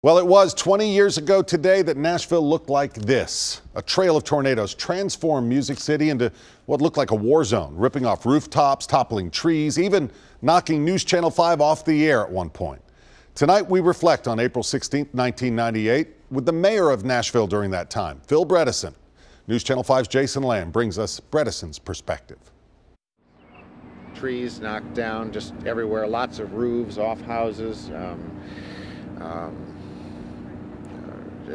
Well, it was 20 years ago today that Nashville looked like this. A trail of tornadoes transformed Music City into what looked like a war zone, ripping off rooftops, toppling trees, even knocking News Channel 5 off the air at one point. Tonight, we reflect on April 16, 1998, with the mayor of Nashville during that time, Phil Bredesen. News Channel 5's Jason Lamb brings us Bredesen's perspective. Trees knocked down just everywhere, lots of roofs off houses.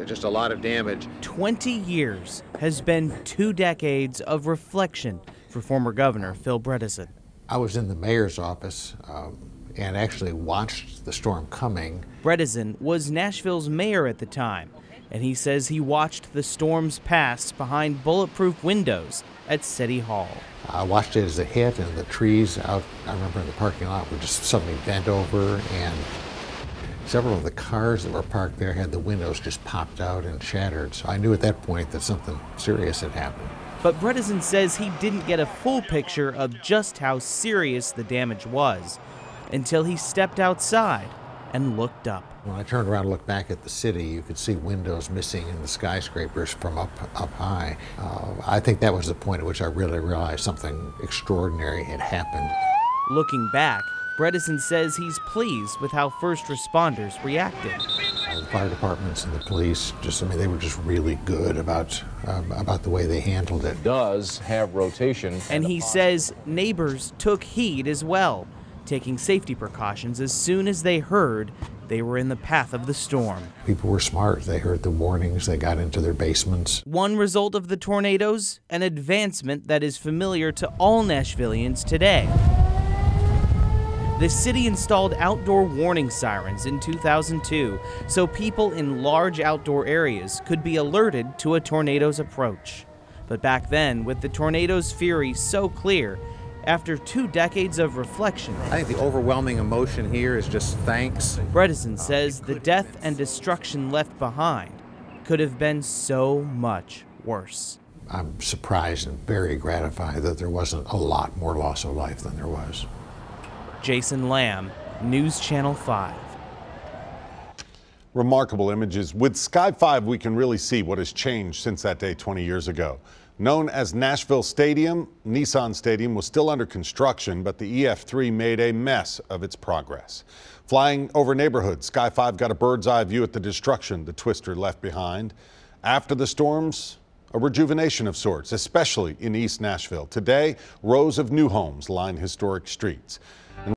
Just a lot of damage. 20 years has been 2 decades of reflection for former Governor Phil Bredesen. I was in the mayor's office and actually watched the storm coming. Bredesen was Nashville's mayor at the time, and he says he watched the storms pass behind bulletproof windows at City Hall. I watched it as it hit, and the trees out, I remember in the parking lot, were just suddenly bent over, and several of the cars that were parked there had the windows just popped out and shattered. So I knew at that point that something serious had happened. But Bredesen says he didn't get a full picture of just how serious the damage was until he stepped outside and looked up. When I turned around and looked back at the city, you could see windows missing in the skyscrapers from up high. I think that was the point at which I really realized something extraordinary had happened. Looking back, Bredesen says he's pleased with how first responders reacted. The fire departments and the police, they were just really good about the way they handled it. It does have rotation. And he says neighbors took heed as well, taking safety precautions as soon as they heard they were in the path of the storm. People were smart. They heard the warnings. They got into their basements. One result of the tornadoes, an advancement that is familiar to all Nashvillians today. The city installed outdoor warning sirens in 2002 so people in large outdoor areas could be alerted to a tornado's approach. But back then, with the tornado's fury so clear, after 2 decades of reflection, I think the overwhelming emotion here is just thanks. Bredesen says the death and destruction left behind could have been so much worse. I'm surprised and very gratified that there wasn't a lot more loss of life than there was. Jason Lamb, News Channel 5. Remarkable images. With Sky 5, we can really see what has changed since that day 20 years ago. Known as Nashville Stadium, Nissan Stadium was still under construction, but the EF3 made a mess of its progress. Flying over neighborhoods, Sky 5 got a bird's eye view at the destruction the twister left behind. After the storms, a rejuvenation of sorts, especially in East Nashville. Today, rows of new homes line historic streets.